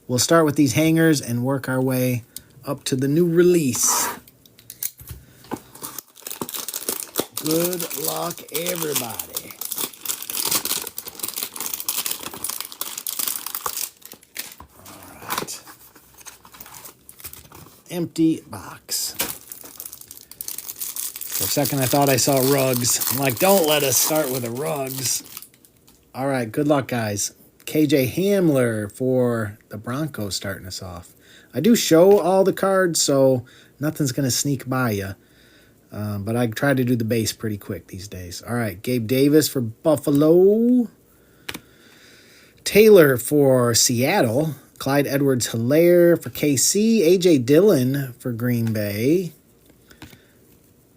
We'll start with these hangers and work our way up to the new release. Good luck, everybody. All right. Empty box. For a second, I thought I saw rugs. I'm like, don't let us start with the rugs. All right, good luck, guys. KJ Hamler for the Broncos starting us off. I do show all the cards, so nothing's going to sneak by you. But I try to do the base pretty quick these days. All right, Gabe Davis for Buffalo. Taylor for Seattle. Clyde Edwards-Helaire for KC. A.J. Dillon for Green Bay.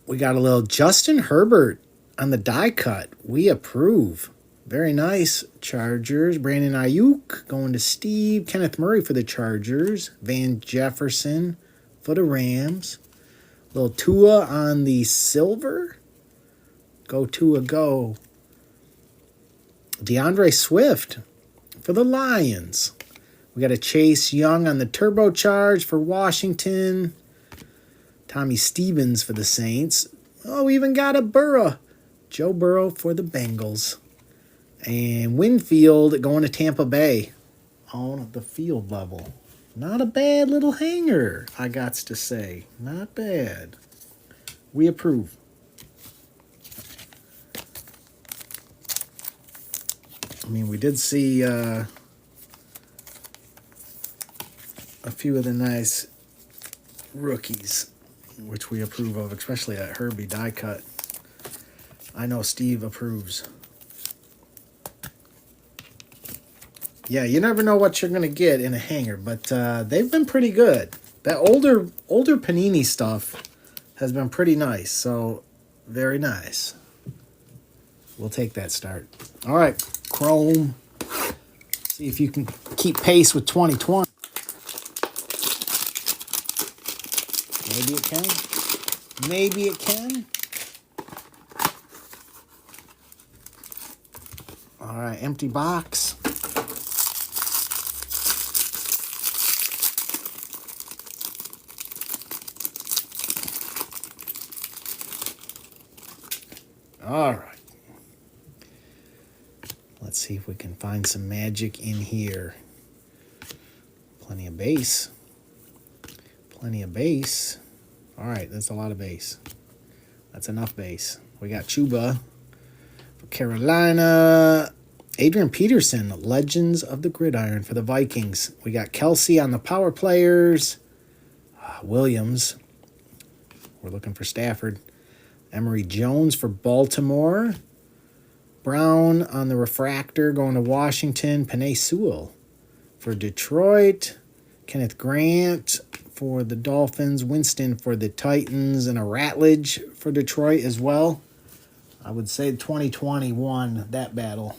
We got a little Justin Herbert on the die cut. We approve. Very nice. Chargers. Brandon Ayuk going to Steve. Kenneth Murray for the Chargers. Van Jefferson for the Rams. Little Tua on the silver. Go Tua, go. DeAndre Swift for the Lions. We got a Chase Young on the turbocharge for Washington. Tommy Stevens for the Saints. Oh, we even got a Burrow. Joe Burrow for the Bengals. And Winfield going to Tampa Bay on the field level. Not a bad little hanger, I got to say. Not bad. We approve. I mean, we did see a few of the nice rookies, which we approve of, especially that Herbie die cut. I know Steve approves. Yeah, you never know what you're going to get in a hanger, but they've been pretty good. That older Panini stuff has been pretty nice, so very nice. We'll take that start. All right, Chrome. See if you can keep pace with 2020. Maybe it can. Maybe it can. All right, empty box. All right. Let's see if we can find some magic in here. Plenty of base. Plenty of base. All right, that's a lot of base. That's enough base. We got Chuba for Carolina. Adrian Peterson, Legends of the Gridiron for the Vikings. We got Kelsey on the power players. Williams. We're looking for Stafford. Emory Jones for Baltimore. Brown on the refractor going to Washington. Penei Sewell for Detroit. Kenneth Grant for the Dolphins. Winston for the Titans. And a Ratledge for Detroit as well. I would say 2020 won that battle.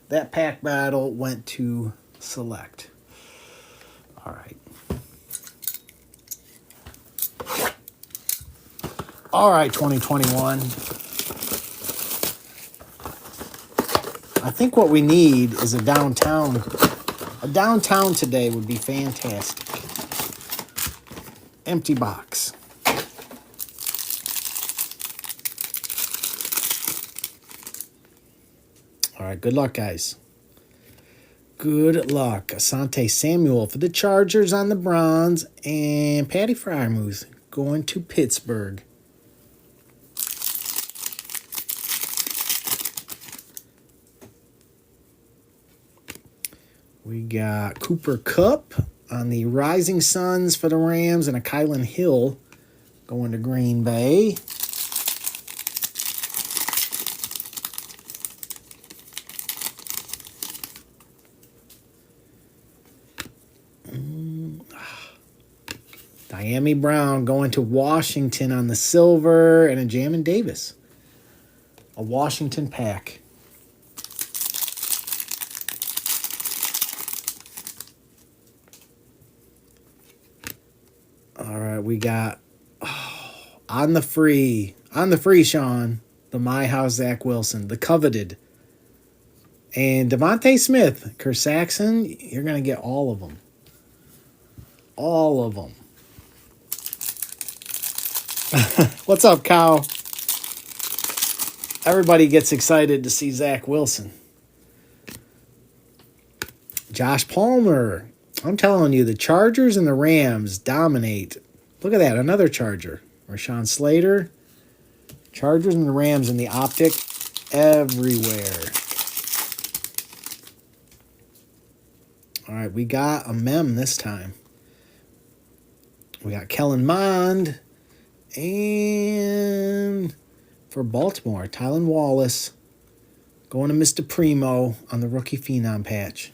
That pack battle went to Select. All right. All right, 2021. I think what we need is a downtown. A downtown today would be fantastic. Empty box. All right, good luck, guys. Good luck. Asante Samuel for the Chargers on the bronze. And Patty Freiermuth going to Pittsburgh. We got Cooper Kupp on the Rising Suns for the Rams and a Kylan Hill going to Green Bay. Diami Brown going to Washington on the silver and a Jamin Davis. A Washington pack. All right, we got on the free, Sean, the My House Zach Wilson, the coveted. And Devontae Smith, Kerr Saxon, you're going to get all of them. All of them. What's up, Cow? Everybody gets excited to see Zach Wilson. Josh Palmer. I'm telling you, the Chargers and the Rams dominate. Look at that, another Charger. Rashawn Slater. Chargers and the Rams in the optic everywhere. All right, we got a mem this time. We got Kellen Mond. And for Baltimore, Tylan Wallace going to Mr. Primo on the rookie phenom patch.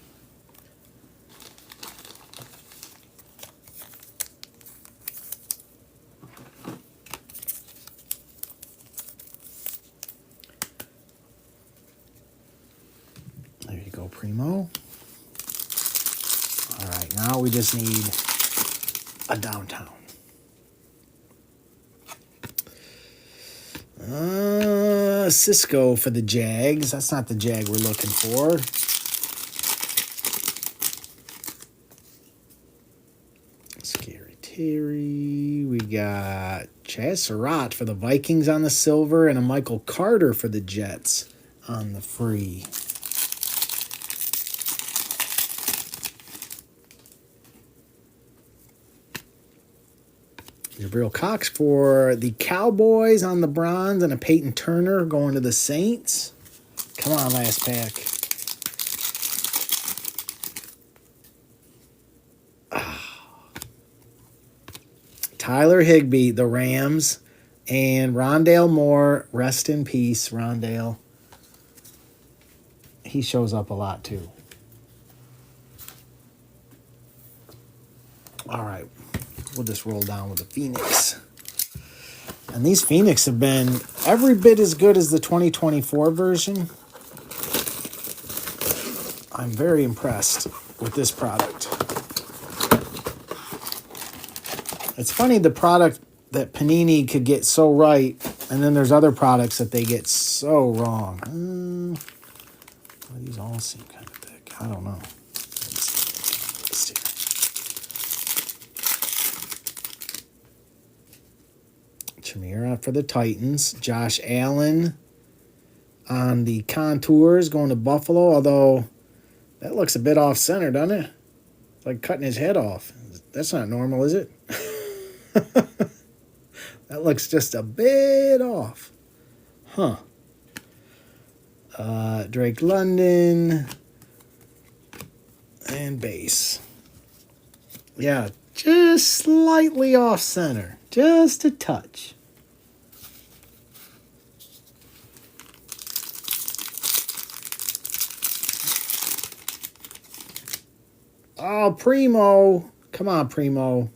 There you go, Primo. All right, now we just need a downtown. Cisco for the Jags. That's not the Jag we're looking for. Scary Terry. We got Chaz Surratt for the Vikings on the silver and a Michael Carter for the Jets on the free. Jabril Cox for the Cowboys on the bronze and a Peyton Turner going to the Saints. Come on, last pack. Tyler Higbee, the Rams, and Rondale Moore. Rest in peace, Rondale. He shows up a lot, too. All right. We'll just roll down with the Phoenix. And these Phoenix have been every bit as good as the 2024 version. I'm very impressed with this product. It's funny the product that Panini could get so right, and then there's other products that they get so wrong. These all seem kind of big. I don't know. Chimera for the Titans. Josh Allen on the contours going to Buffalo, although that looks a bit off center, doesn't it? It's like cutting his head off. That's not normal, is it? That looks just a bit off. Huh. Drake London and base. Yeah, just slightly off center. Just a touch. Oh, Primo. Come on, Primo.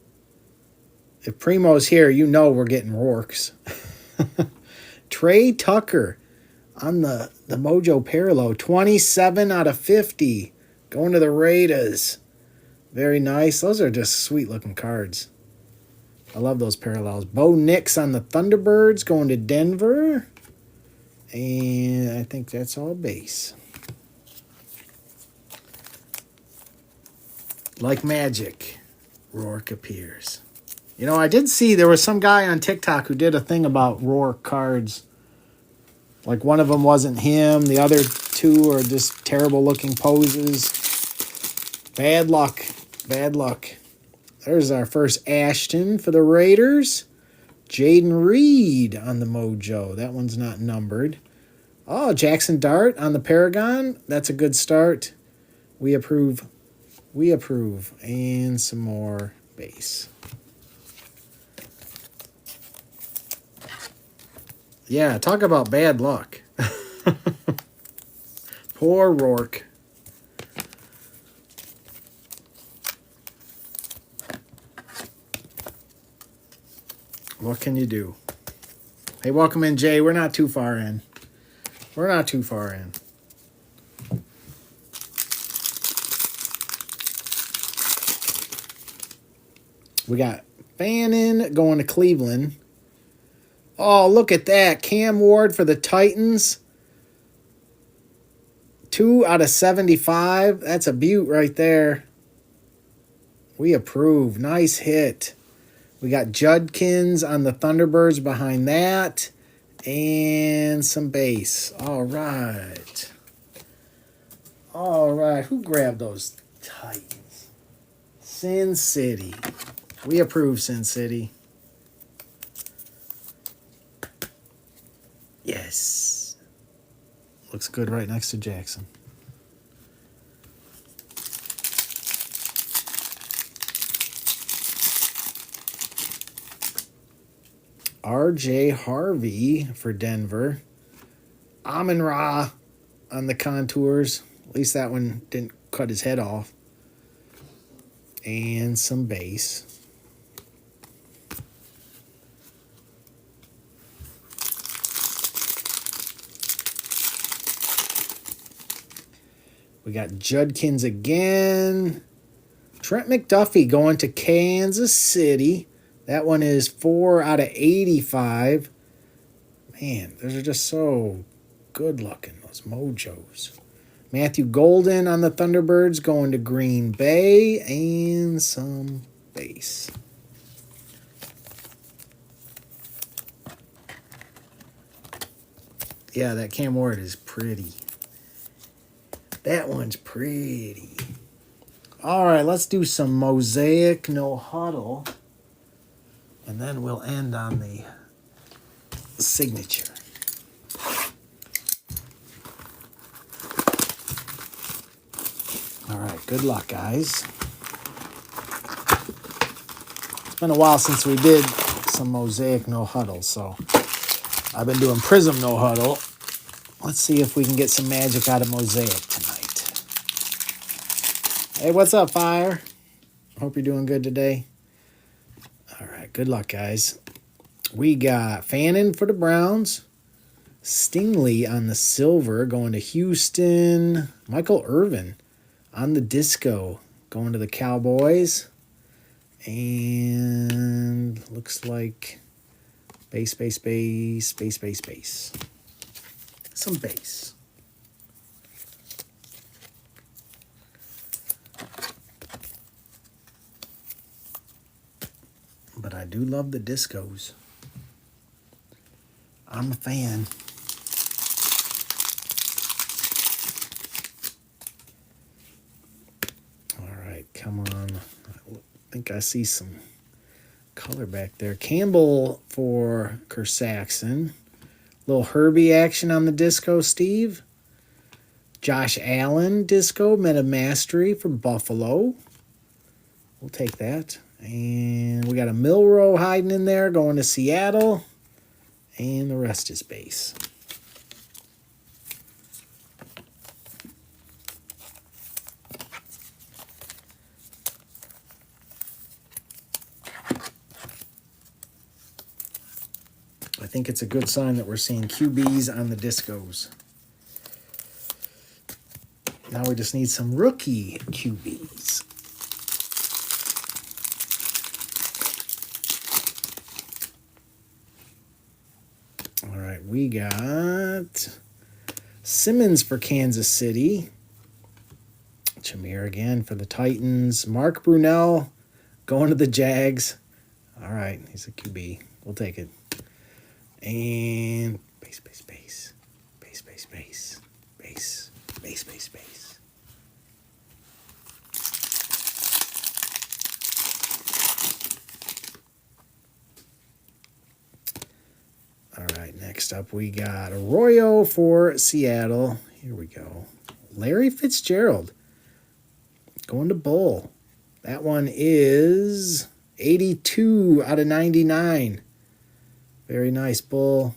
If Primo's here, you know we're getting Rourke's. Trey Tucker on the Mojo Parallel. 27 out of 50. Going to the Raiders. Very nice. Those are just sweet-looking cards. I love those parallels. Bo Nix on the Thunderbirds going to Denver. And I think that's all base. Like magic, Rourke appears. You know, I did see there was some guy on TikTok who did a thing about Rourke cards. Like one of them wasn't him. The other two are just terrible looking poses. Bad luck. Bad luck. There's our first Ashton for the Raiders. Jaden Reed on the Mojo. That one's not numbered. Oh, Jackson Dart on the Paragon. That's a good start. We approve. We approve. And some more base. Yeah, talk about bad luck. Poor Rourke. What can you do? Hey, welcome in, Jay. We're not too far in. We're not too far in. We got Fannin going to Cleveland. Oh, look at that. Cam Ward for the Titans. 2 out of 75. That's a beaut right there. We approve. Nice hit. We got Judkins on the Thunderbirds behind that. And some base. All right. All right. Who grabbed those Titans? Sin City. We approve, Sin City. Yes. Looks good right next to Jackson. R.J. Harvey for Denver. Amon-Ra on the contours. At least that one didn't cut his head off. And some base. We got Judkins again. Trent McDuffie going to Kansas City. That one is 4 out of 85. Man, those are just so good looking, those mojos. Matthew Golden on the Thunderbirds going to Green Bay. And some base. Yeah, that Cam Ward is pretty. That one's pretty. All right, let's do some Mosaic No Huddle. And then we'll end on the signature. All right, good luck, guys. It's been a while since we did some Mosaic No Huddle, so I've been doing Prism No Huddle. Let's see if we can get some magic out of Mosaic tonight. Hey, what's up, Fire? Hope you're doing good today. All right, good luck, guys. We got Fannin for the Browns. Stingley on the silver going to Houston. Michael Irvin on the disco going to the Cowboys. And looks like base. Some base. But I do love the discos. I'm a fan. All right, come on. I think I see some color back there. Campbell for Kerr-Saxon. Little Herbie action on the disco, Steve. Josh Allen disco, Meta Mastery for Buffalo. We'll take that. And we got a Milrow hiding in there going to Seattle. And the rest is base. I think it's a good sign that we're seeing QBs on the discos. Now we just need some rookie QBs. All right, we got Simmons for Kansas City. Jameer again for the Titans. Mark Brunell going to the Jags. All right, he's a QB. We'll take it. And base. All right, next up we got Arroyo for Seattle. Here we go. Larry Fitzgerald going to Bull. That one is 82 out of 99. Very nice, Bull.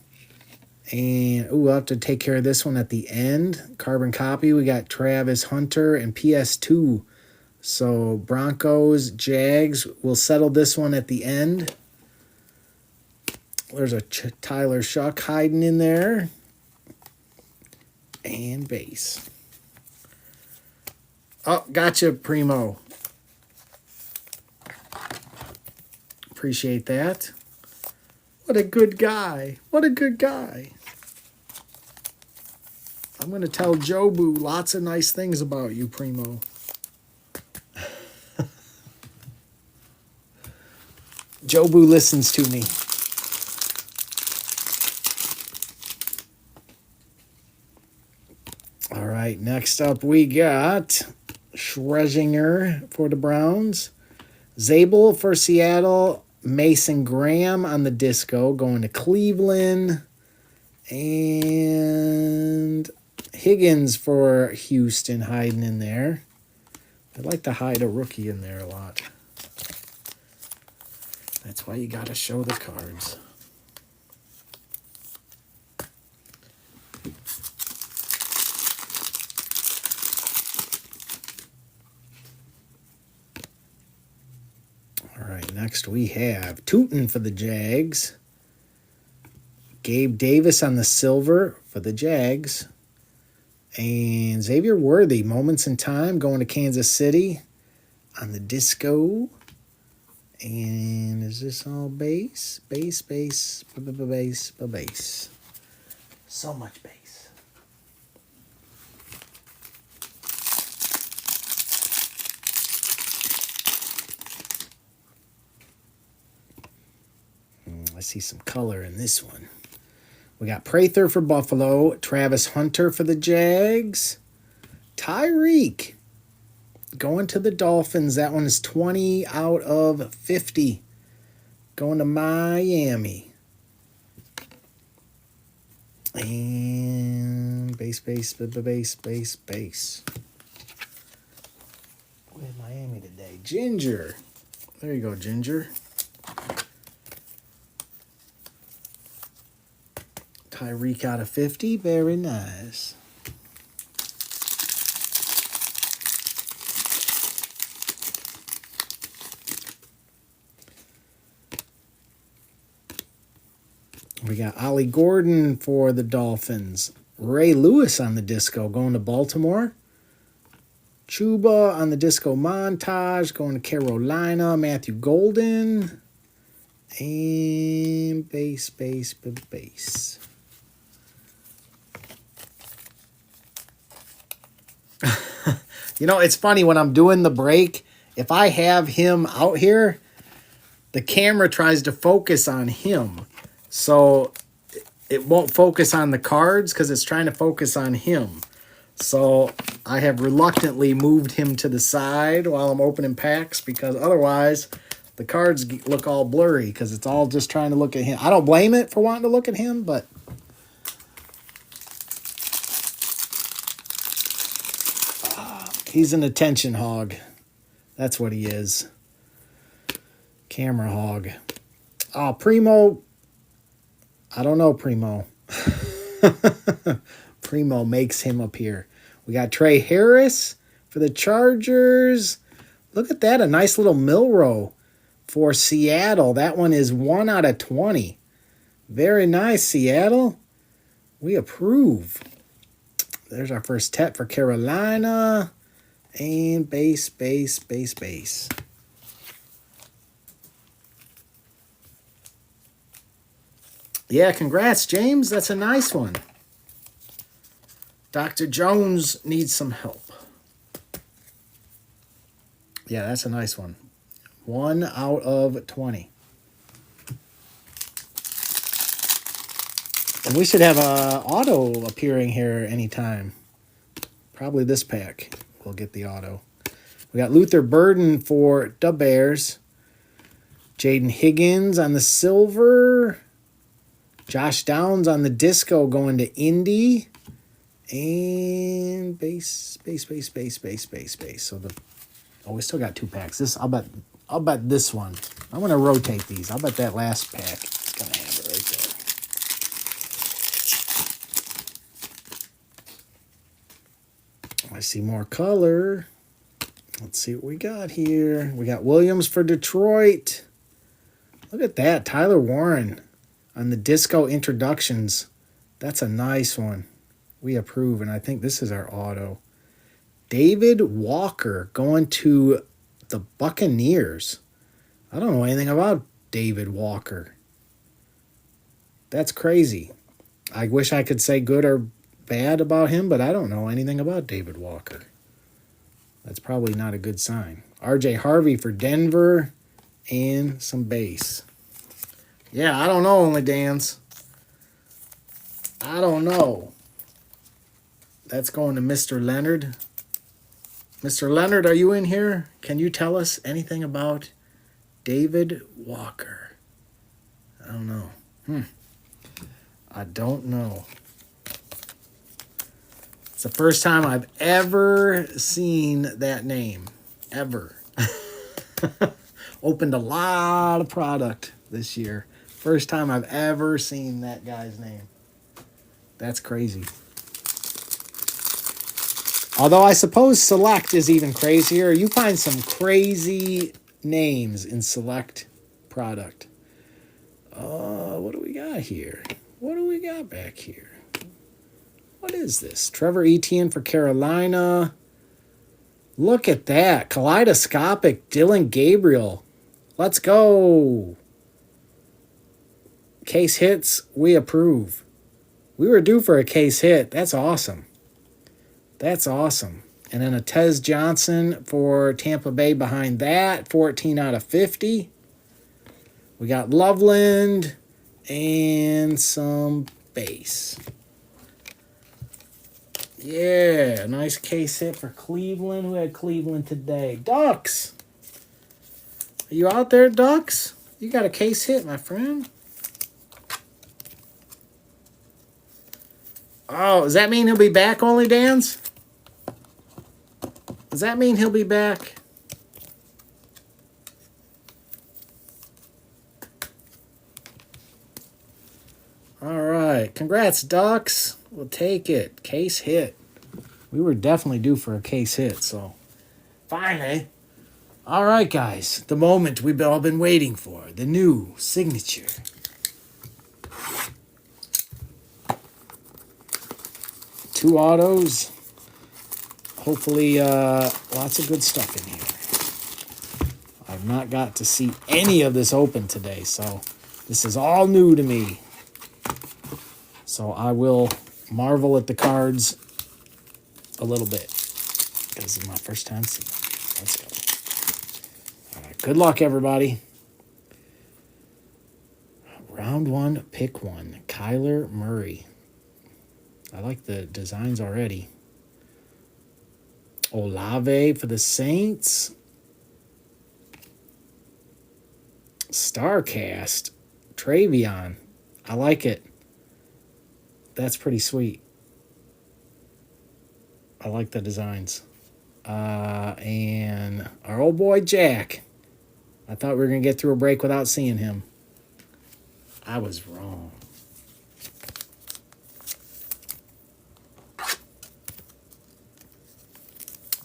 And, we'll have to take care of this one at the end. Carbon copy, we got Travis Hunter and PS2. So, Broncos, Jags, we'll settle this one at the end. There's a Tyler Shuck hiding in there. And base. Oh, gotcha, Primo. Appreciate that. What a good guy. What a good guy. I'm going to tell Jobu lots of nice things about you, Primo. Jobu listens to me. All right, next up we got Schresinger for the Browns. Zabel for Seattle. Mason Graham on the disco going to Cleveland. And Higgins for Houston hiding in there. I'd like to hide a rookie in there a lot. That's why you got to show the cards. All right, next we have Tootin for the Jags. Gabe Davis on the silver for the Jags. And Xavier Worthy, Moments in Time, going to Kansas City on the disco. And is this all base? Base. So much base. I see some color in this one. We got Prather for Buffalo, Travis Hunter for the Jags, Tyreek going to the Dolphins. That one is 20 out of 50. Going to Miami. And base. With Miami today. Ginger. There you go, Ginger. Tyreek out of 50. Very nice. We got Ollie Gordon for the Dolphins. Ray Lewis on the disco going to Baltimore. Chuba on the disco montage going to Carolina. Matthew Golden. And base. You know, it's funny when I'm doing the break, if I have him out here, the camera tries to focus on him. So it won't focus on the cards because it's trying to focus on him. So I have reluctantly moved him to the side while I'm opening packs because otherwise the cards look all blurry because it's all just trying to look at him. I don't blame it for wanting to look at him, but he's an attention hog. That's what he is. Camera hog. Oh, Primo. I don't know, Primo. Primo makes him appear. We got Trey Harris for the Chargers. Look at that. A nice little Milrow for Seattle. That one is 1 out of 20. Very nice, Seattle. We approve. There's our first tap for Carolina. And base. Yeah, congrats, James. That's a nice one. Dr. Jones needs some help. Yeah, that's a nice one. 1 out of 20. And we should have a auto appearing here anytime. Probably this pack will get the auto. We got Luther Burden for the Bears. Jaden Higgins on the silver. Josh Downs on the disco going to Indy. And base. So we still got 2 packs. I'll bet this one. I'm gonna rotate these. I'll bet that last pack is gonna have it right there. I see more color. Let's see what we got here. We got Williams for Detroit. Look at that. Tyler Warren on the disco introductions. That's a nice one. We approve, and I think this is our auto. David Walker going to the Buccaneers. I don't know anything about David Walker. That's crazy. I wish I could say good or bad about him, but I don't know anything about David Walker. That's probably not a good sign. RJ Harvey for Denver. and some base. Yeah, I don't know, Only Dans. I don't know. That's going to Mr. Leonard. Mr. Leonard, are you in here? Can you tell us anything about David Walker? I don't know. I don't know. It's the first time I've ever seen that name. Ever. Opened a lot of product this year. First time I've ever seen that guy's name. That's crazy. Although I suppose Select is even crazier. You find some crazy names in Select product. What do we got here? What do we got back here? What is this? Trevor Etienne for Carolina. Look at that. Kaleidoscopic Dylan Gabriel. Let's go. Case hits, we approve. We were due for a case hit. That's awesome. That's awesome. And then a Tez Johnson for Tampa Bay behind that. 14 out of 50. We got Loveland and some base. Yeah, nice case hit for Cleveland. Who had Cleveland today? Ducks. Are you out there, Ducks? You got a case hit, my friend. Oh, does that mean he'll be back, Only Dans? Does that mean he'll be back? All right. Congrats, Ducks. We'll take it. Case hit. We were definitely due for a case hit, so finally. All right, guys. The moment we've all been waiting for. The new signature. Two autos. Hopefully, lots of good stuff in here. I've not got to see any of this open today, so this is all new to me. So I will marvel at the cards a little bit because it's my first time seeing them. Let's go. All right, good luck, everybody. Round one, pick one. Kyler Murray. I like the designs already. Olave for the Saints. Starcast. Travion. I like it. That's pretty sweet. I like the designs. And our old boy Jack. I thought we were going to get through a break without seeing him. I was wrong.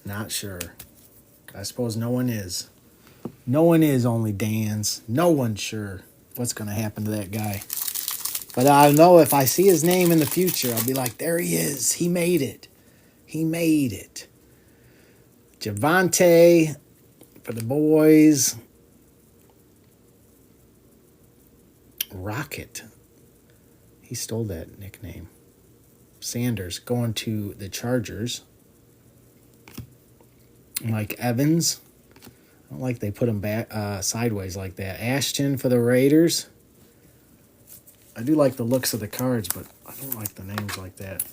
Not sure. I suppose no one is. No one is, Only Dans. No one's sure what's going to happen to that guy. But I know if I see his name in the future, I'll be like, there he is. He made it. He made it. Javante for the boys. Rocket. He stole that nickname. Sanders going to the Chargers. Mike Evans. I don't like they put him back sideways like that. Ashton for the Raiders. I do like the looks of the cards, but I don't like the names like that.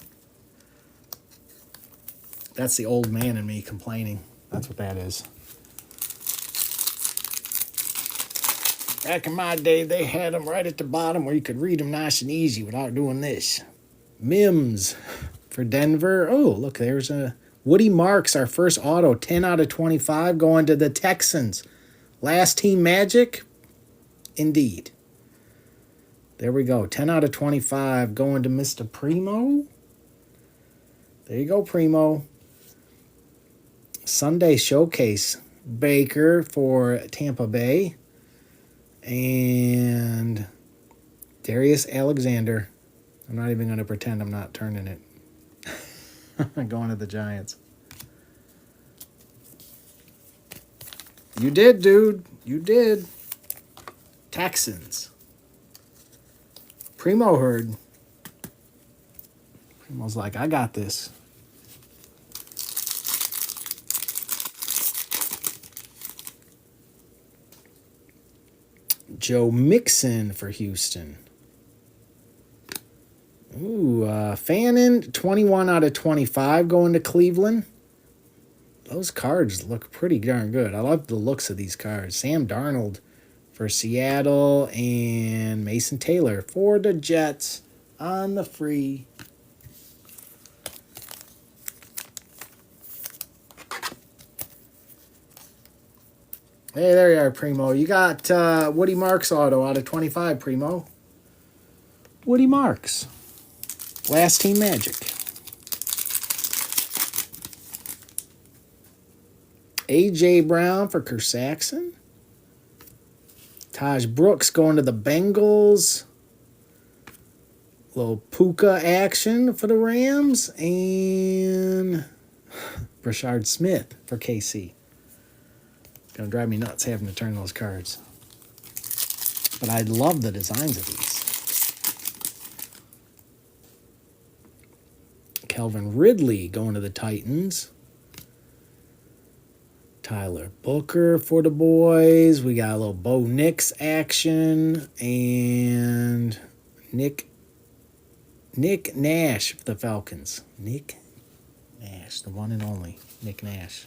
That's the old man in me complaining. That's what that is. Back in my day, they had them right at the bottom where you could read them nice and easy without doing this. Mims for Denver. Oh, look, there's a Woody Marks, our first auto, 10 out of 25, going to the Texans. Last team magic? Indeed. There we go. 10 out of 25 going to Mr. Primo. There you go, Primo. Sunday Showcase. Baker for Tampa Bay. And Darius Alexander. I'm not even going to pretend I'm not turning it. Going to the Giants. You did, dude. You did. Texans. Primo heard. Primo's like, I got this. Joe Mixon for Houston. Ooh, Fannin, 21 out of 25 going to Cleveland. Those cards look pretty darn good. I love the looks of these cards. Sam Darnold for Seattle and Mason Taylor for the Jets on the free. Hey, there you are, Primo. You got Woody Marks auto out of 25, Primo. Woody Marks. Last Team Magic. A.J. Brown for Kerr Saxon. Taj Brooks going to the Bengals. Little Puka action for the Rams. And Brashard Smith for KC. Gonna drive me nuts having to turn those cards. But I love the designs of these. Calvin Ridley going to the Titans. Tyler Booker for the boys. We got a little Bo Nix action. And Nick Nash for the Falcons. Nick Nash, the one and only Nick Nash.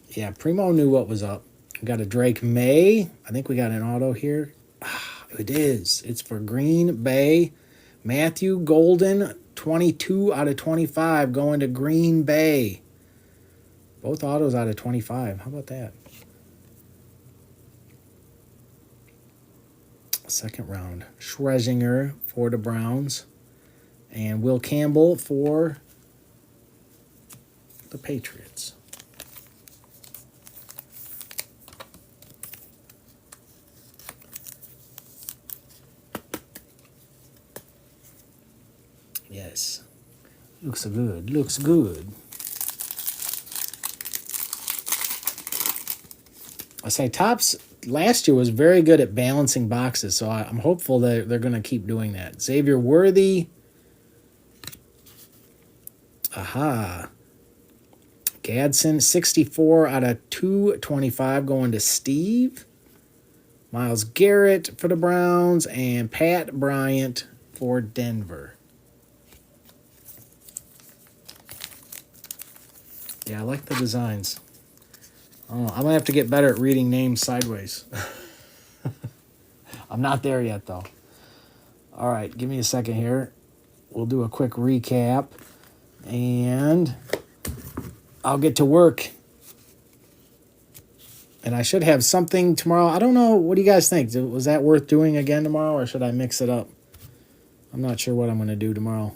Yeah, Primo knew what was up. We got a Drake May. I think we got an auto here. It is. It's for Green Bay. Matthew Golden, 22 out of 25 going to Green Bay. Both autos out of 25. How about that? Second round. Schresinger for the Browns. And Will Campbell for the Patriots. Yes. Looks good. Looks good. I say Topps last year was very good at balancing boxes, so I'm hopeful that they're going to keep doing that. Xavier Worthy. Aha. Gadsden, 64 out of 225 going to Steve. Myles Garrett for the Browns and Pat Bryant for Denver. Yeah, I like the designs. Oh, I'm going to have to get better at reading names sideways. I'm not there yet, though. All right, give me a second here. We'll do a quick recap. And I'll get to work. And I should have something tomorrow. I don't know. What do you guys think? Was that worth doing again tomorrow, or should I mix it up? I'm not sure what I'm going to do tomorrow.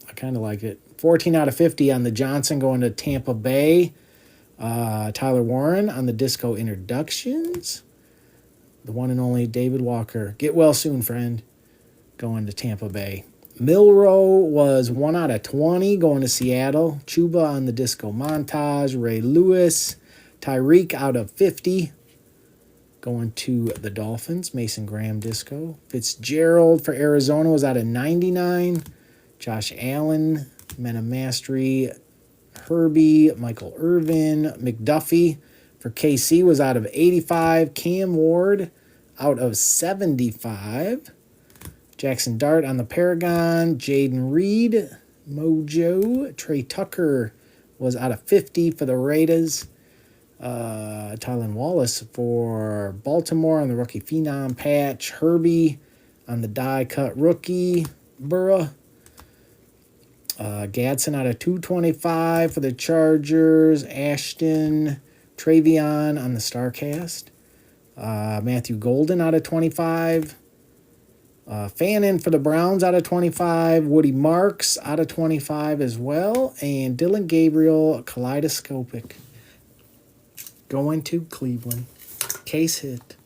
I kind of like it. 14 out of 50 on the Johnson going to Tampa Bay. Tyler Warren on the Disco Introductions. The one and only David Walker. Get well soon, friend. Going to Tampa Bay. Milrow was 1 out of 20 going to Seattle. Chuba on the Disco Montage. Ray Lewis. Tyreek out of 50 going to the Dolphins. Mason Graham Disco. Fitzgerald for Arizona was out of 99. Josh Allen. Mena Mastery, Herbie, Michael Irvin, McDuffie for KC was out of 85. Cam Ward out of 75. Jackson Dart on the Paragon. Jaden Reed, Mojo. Trey Tucker was out of 50 for the Raiders. Tylan Wallace for Baltimore on the rookie phenom patch. Herbie on the die cut rookie. Burrow. Gadsden out of 225 for the Chargers. Ashton, Travion on the StarCast. Matthew Golden out of 25. Fannin for the Browns out of 25. Woody Marks out of 25 as well. And Dylan Gabriel, Kaleidoscopic. Going to Cleveland. Case hit.